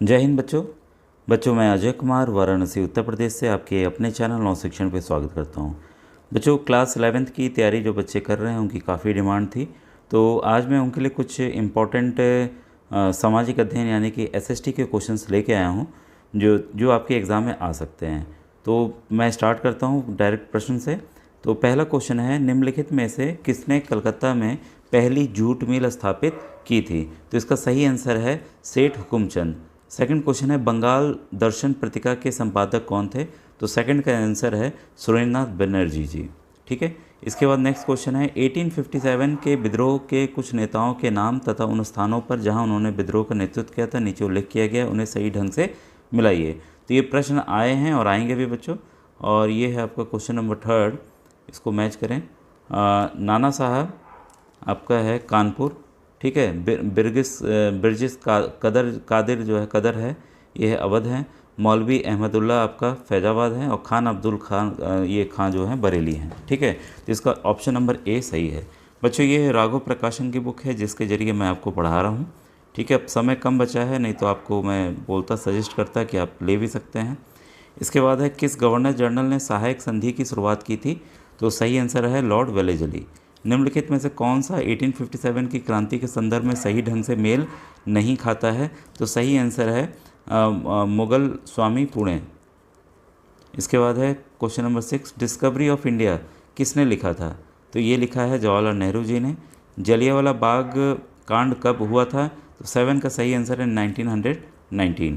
जय हिंद बच्चों। मैं अजय कुमार वाराणसी उत्तर प्रदेश से आपके अपने चैनल नौ शिक्षण पे स्वागत करता हूँ। बच्चों, क्लास 11th की तैयारी जो बच्चे कर रहे हैं उनकी काफ़ी डिमांड थी, तो आज मैं उनके लिए कुछ इम्पोर्टेंट सामाजिक अध्ययन यानी कि एसएसटी के क्वेश्चंस लेके आया हूँ जो जो आपके एग्ज़ाम में आ सकते हैं। तो मैं स्टार्ट करता हूँ डायरेक्ट प्रश्न से। तो पहला क्वेश्चन है, निम्नलिखित में से किसने कलकत्ता में पहली जूट मिल स्थापित की थी? तो इसका सही आंसर है सेठ हुकुमचंद। सेकंड क्वेश्चन है, बंगाल दर्शन पत्रिका के संपादक कौन थे? तो सेकंड का आंसर है सुरेंद्रनाथ बनर्जी जी। ठीक है। इसके बाद नेक्स्ट क्वेश्चन है, 1857 के विद्रोह के कुछ नेताओं के नाम तथा उन स्थानों पर जहां उन्होंने विद्रोह का नेतृत्व किया था नीचे उल्लेख किया गया, उन्हें सही ढंग से मिलाइए। तो ये प्रश्न आए हैं और आएंगे भी बच्चों, और ये है आपका क्वेश्चन नंबर 3। इसको मैच करें। नाना साहब आपका है कानपुर। ठीक है। बिरजिस कादिर जो है कदर है, ये है अवध है। मौलवी अहमदुल्ला आपका फैजाबाद है, और खान अब्दुल खान ये खां जो है बरेली हैं। ठीक है। तो इसका ऑप्शन नंबर ए सही है। बच्चों, ये राघव प्रकाशन की बुक है जिसके ज़रिए मैं आपको पढ़ा रहा हूँ। ठीक है। अब समय कम बचा है, नहीं तो आपको मैं बोलता सजेस्ट करता कि आप ले भी सकते हैं। इसके बाद है, किस गवर्नर जनरल ने सहायक संधि की शुरुआत की थी? तो सही आंसर है लॉर्ड वेलेजली। निम्नलिखित में से कौन सा 1857 की क्रांति के संदर्भ में सही ढंग से मेल नहीं खाता है? तो सही आंसर है मुगल स्वामी पुणे। इसके बाद है question number 6, discovery of India किसने लिखा था? तो ये लिखा है जवाहरलाल नेहरू जी ने। जलियांवाला बाग कांड कब हुआ था? तो 7 का सही आंसर है 1919।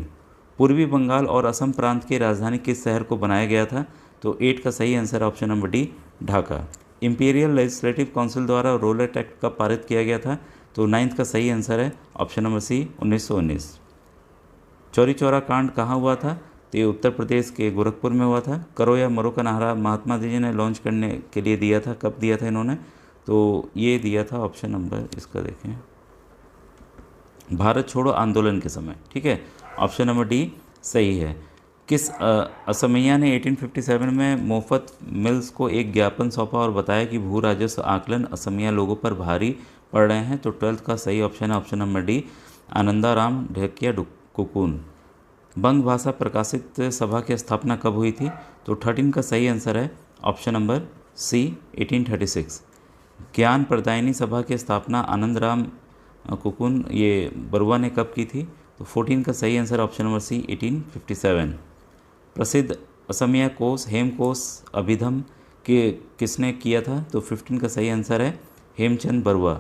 पूर्वी बंगाल और असम प्रांत की राजधानी किस शहर को बनाया गया था? तो 8 का सही answer option number D, Dhaka. Imperial legislative council द्वारा रोलेट एक्ट कब पारित किया गया था? तो 9th का सही आंसर है option number C, 1919। Chauri Chaura कांड कहाँ हुआ था? तो ये उत्तर प्रदेश के गोरखपुर में हुआ था। करो या मरो का नारा महात्मा जी ने लॉन्च करने के लिए दिया था, कब दिया था इन्होंने? तो ये दिया था ऑप्शन नंबर, इसका देखें, भारत छोड़ो आंदोलन के समय। ठीक है। ऑप्शन नंबर डी सही है। किस असमिया ने 1857 में मोफत मिल्स को एक ज्ञापन सौंपा और बताया कि भू राजस्व आकलन असमिया लोगों पर भारी पड़ रहे हैं? तो 12th का सही ऑप्शन है ऑप्शन नंबर डी, आनंदाराम ढेकिया कुकुन। बंग भाषा प्रकाशित सभा की स्थापना कब हुई थी? तो 13 का सही आंसर है ऑप्शन नंबर सी, 1836। ज्ञान प्रदायिनी सभा की स्थापना आनंदराम कुकुन ये बरुआ ने कब की थी? तो 14 का सही आंसर ऑप्शन नंबर सी, 1857। प्रसिद्ध असमिया कोश हेमकोश अभिधम के किसने किया था? तो 15 का सही आंसर है हेमचंद बरुआ।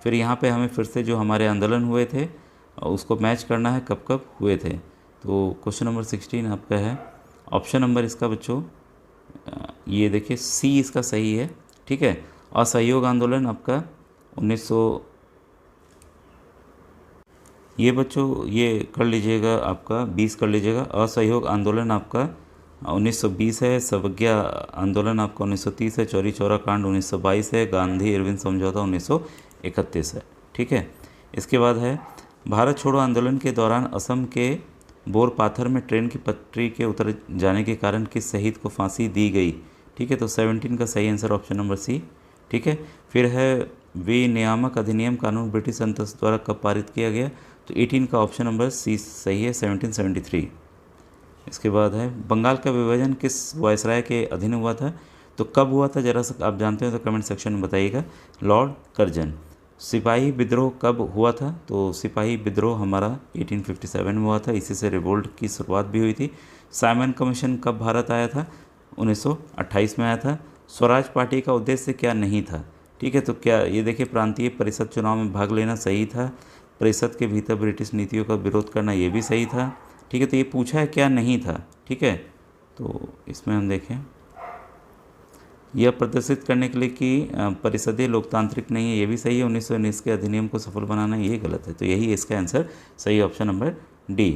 फिर यहाँ पे हमें फिर से जो हमारे आंदोलन हुए थे उसको मैच करना है कब कब हुए थे। तो क्वेश्चन नंबर 16 आपका है ऑप्शन नंबर इसका बच्चों ये देखिए सी इसका सही है। ठीक है। असहयोग आंदोलन आपका 1900, ये बच्चों ये कर लीजिएगा, आपका 20 कर लीजिएगा। असहयोग आंदोलन आपका 1920 है। सवज्ञा आंदोलन आपका 1930 है। चौरी चौरा कांड 1922 है। गांधी इरविन समझौता 1931 है। ठीक है। इसके बाद है, भारत छोड़ो आंदोलन के दौरान असम के बोरपाथर में ट्रेन की पटरी के उतर जाने के कारण किस शहीद को फांसी दी गई? ठीक है। तो 17 का सही आंसर ऑप्शन नंबर सी। ठीक है। फिर है, विनियामक अधिनियम कानून ब्रिटिश संसद द्वारा कब पारित किया गया? तो 18 का ऑप्शन नंबर सी सही है, 1773। इसके बाद है, बंगाल का विभाजन किस वायसराय के अधीन हुआ था? तो कब हुआ था जरा सा आप जानते हो तो कमेंट सेक्शन में बताइएगा। Lord Curzon. सिपाही विद्रोह कब हुआ था? तो सिपाही विद्रोह हमारा 1857 में हुआ था, इसी से रिवोल्ट की शुरुआत भी हुई थी। साइमन कमीशन कब भारत आया था? 1928 में आया था। स्वराज पार्टी का उद्देश्य क्या नहीं था? ठीक है। तो क्या ये देखिए, प्रांतीय परिषद चुनाव में भाग लेना सही था। परिषद के भीतर ब्रिटिश नीतियों का विरोध करना ये भी सही था। ठीक है। तो ये पूछा है क्या नहीं था। ठीक है। तो इसमें हम देखें, यह प्रदर्शित करने के लिए कि परिषदीय लोकतांत्रिक नहीं है, ये भी सही है। 1919 के अधिनियम को सफल बनाना ये गलत है। तो यही इसका आंसर सही ऑप्शन नंबर डी।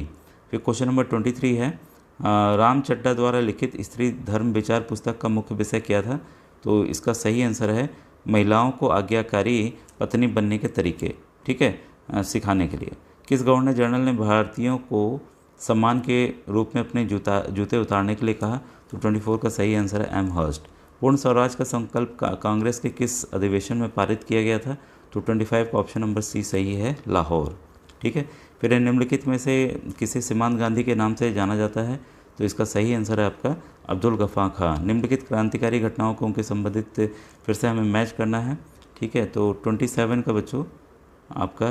फिर क्वेश्चन नंबर 23 है, राम चड्ढा द्वारा लिखित स्त्री धर्म विचार पुस्तक का मुख्य विषय क्या था? तो इसका सही आंसर है महिलाओं को आज्ञाकारी पत्नी बनने के तरीके। ठीक है, सिखाने के लिए। किस गवर्नर जनरल ने भारतीयों को सम्मान के रूप में अपने जूते उतारने के लिए कहा? तो 24 का सही आंसर है एम हर्स्ट। पूर्ण स्वराज का संकल्प कांग्रेस के किस अधिवेशन में पारित किया गया था? तो 25 का ऑप्शन नंबर सी सही है, लाहौर। ठीक है। फिर फिर निम्नलिखित में से किसे सीमांत गांधी के नाम से जाना जाता है? तो इसका सही आंसर है आपका अब्दुल गफ्फार खान। निम्नलिखित क्रांतिकारी घटनाओं को उनके संबंधित फिर से हमें मैच करना है, ठीक है। तो 27 का बच्चों आपका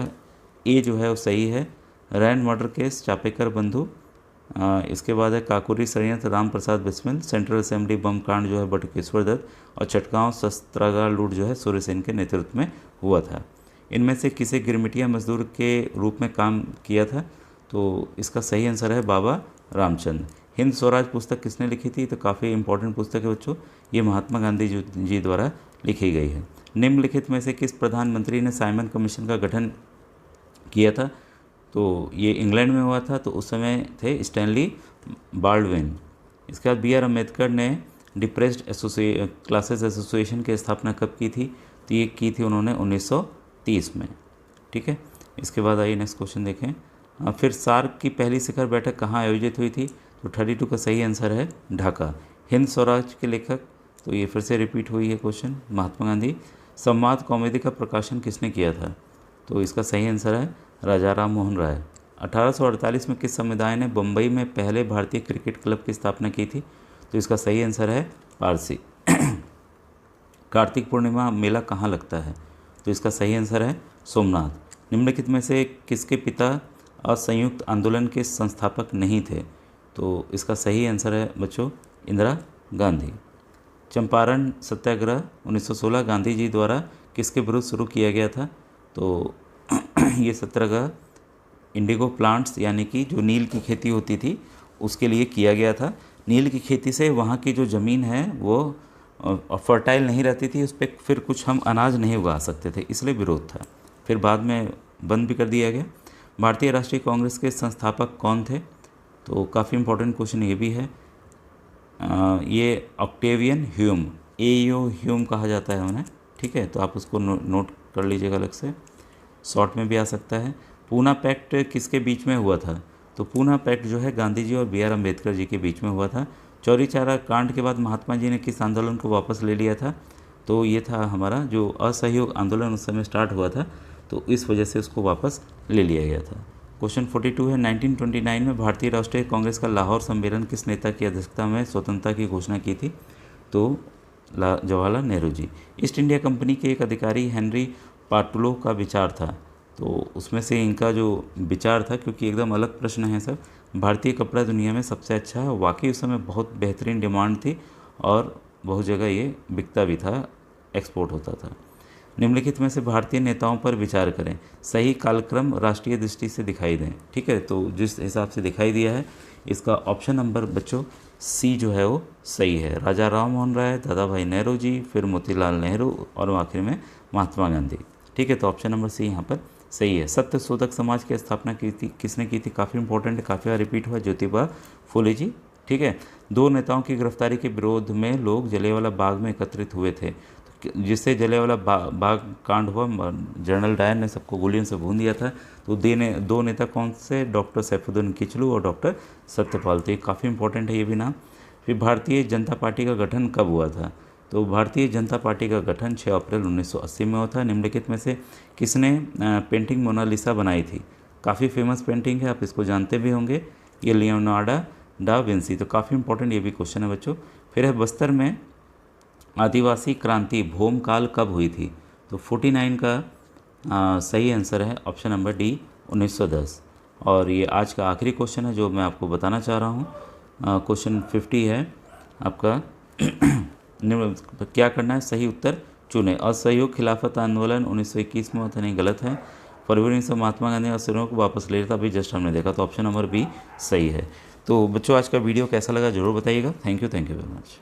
ए जो है वो सही है। रैंड मर्डर केस, चापेकर बंधु, इसके बाद है काकोरी षड्यंत्र, राम प्रसाद बिस्मिल, सेंट्रल असेंबली बम कांड जो है बटुकेश्वर दत्त, और चटगांव शस्त्रागार लूट जो है सूर्यसेन के नेतृत्व में हुआ था। इनमें से किसे गिरमिटिया मजदूर के रूप में काम किया था? तो इसका सही आंसर है बाबा रामचंद्र। हिंद स्वराज पुस्तक किसने लिखी थी? तो काफ़ी इंपॉर्टेंट पुस्तक है बच्चों, ये महात्मा गांधी जी द्वारा लिखी गई है। निम्नलिखित में से किस प्रधानमंत्री ने साइमन कमीशन का गठन किया था? तो ये इंग्लैंड में हुआ था, तो उस समय थे स्टैनली बाल्डविन। इसके बाद बी आर अम्बेडकर ने डिप्रेस्ड क्लासेस एसोसिएशन की स्थापना कब की थी? तो ये की थी उन्होंने 1930 में, ठीक है। इसके बाद आइए नेक्स्ट क्वेश्चन देखें। फिर सार्क की पहली शिखर बैठक कहाँ आयोजित हुई थी? तो 32 का सही आंसर है ढाका। हिंद स्वराज के लेखक, तो ये फिर से रिपीट हुई है क्वेश्चन, महात्मा गांधी। संवाद कॉमेडी का प्रकाशन किसने किया था? तो इसका सही आंसर है राजा राम मोहन राय। 1848 में किस समुदाय ने बम्बई में पहले भारतीय क्रिकेट क्लब की स्थापना की थी? तो इसका सही आंसर है पारसी। कार्तिक पूर्णिमा मेला कहाँ लगता है? तो इसका सही आंसर है सोमनाथ। निम्नलिखित में से किसके पिता असंयुक्त आंदोलन के संस्थापक नहीं थे? तो इसका सही आंसर है बच्चों इंदिरा गांधी। चंपारण सत्याग्रह 1916 गांधी जी द्वारा किसके विरुद्ध शुरू किया गया था? तो ये सत्याग्रह इंडिगो प्लांट्स यानी कि जो नील की खेती होती थी उसके लिए किया गया था। नील की खेती से वहाँ की जो ज़मीन है वो फर्टाइल नहीं रहती थी, उस पर फिर कुछ हम अनाज नहीं उगा सकते थे, इसलिए विरोध था। फिर बाद में बंद भी कर दिया गया। भारतीय राष्ट्रीय कांग्रेस के संस्थापक कौन थे? तो काफ़ी इंपॉर्टेंट क्वेश्चन ये भी है। ये ऑक्टेवियन ह्यूम, एओ ह्यूम कहा जाता है उन्हें, ठीक है। तो आप उसको नोट कर लीजिएगा अलग से, शॉर्ट में भी आ सकता है। पूना पैक्ट किसके बीच में हुआ था? तो पूना पैक्ट जो है गांधी जी और बी आर अम्बेडकर जी के बीच में हुआ था। चौरी चौरा कांड के बाद महात्मा जी ने किस आंदोलन को वापस ले लिया था? तो ये था हमारा जो असहयोग आंदोलन उस समय स्टार्ट हुआ था, तो इस वजह से उसको वापस ले लिया गया था। क्वेश्चन 42 है, 1929 में भारतीय राष्ट्रीय कांग्रेस का लाहौर सम्मेलन किस नेता की अध्यक्षता में स्वतंत्रता की घोषणा की थी? तो Jawaharlal Nehru ji. East India company के एक अधिकारी हेनरी पार्टुलो का विचार था, तो उसमें से इनका जो विचार था, क्योंकि एकदम अलग प्रश्न है सब, भारतीय कपड़ा दुनिया में सबसे अच्छा है। वाकई उस समय बहुत बेहतरीन डिमांड थी और बहुत जगह ये बिकता भी था, एक्सपोर्ट होता था। निम्नलिखित में से भारतीय नेताओं पर विचार करें, सही कालक्रम राष्ट्रीय दृष्टि से दिखाई दें, ठीक है। तो जिस हिसाब से दिखाई दिया है इसका ऑप्शन नंबर बच्चों सी जो है वो सही है। राजा राम मोहन राय, दादा भाई नेहरू जी, फिर मोतीलाल नेहरू और आखिर में महात्मा गांधी, ठीक है। तो ऑप्शन नंबर सी यहाँ पर सही है। सत्य शोधक समाज की स्थापना की थी किसने की थी? काफ़ी इंपॉर्टेंट है, काफ़ी बार रिपीट हुआ, ज्योतिबा फुले जी, ठीक है। दो नेताओं की गिरफ्तारी के विरोध में लोग जलियांवाला बाग में एकत्रित हुए थे, जिससे जलियांवाला बाग कांड हुआ, जनरल डायर ने सबको गोलियों से भून दिया था। तो दो नेता कौन से? डॉक्टर सैफुद्दीन किचलू और डॉक्टर सत्यपाल। तो ये काफ़ी इंपॉर्टेंट है ये भी नाम। फिर भारतीय जनता पार्टी का गठन कब हुआ था? तो भारतीय जनता पार्टी का गठन 6 अप्रैल 1980 में हुआ था। निम्नलिखित में से किसने पेंटिंग मोनालिसा बनाई थी? काफ़ी फेमस पेंटिंग है, आप इसको जानते भी होंगे, ये लियोनार्डो डा विंसी। तो काफ़ी इंपॉर्टेंट ये भी क्वेश्चन है बच्चों। फिर है बस्तर में आदिवासी क्रांति भोमकाल कब हुई थी? तो 49 का सही आंसर है ऑप्शन नंबर डी 1910। और ये आज का आखिरी क्वेश्चन है जो मैं आपको बताना चाह रहा हूँ। क्वेश्चन 50 है आपका क्या करना है? सही उत्तर चुने। असहयोग खिलाफत आंदोलन 1921 में होता नहीं, गलत है। फरवरी से महात्मा गांधी असहयोग को वापस ले लेता, अभी जस्ट हमने देखा, तो ऑप्शन नंबर बी सही है। तो बच्चों आज का वीडियो कैसा लगा ज़रूर बताइएगा। Thank you very much.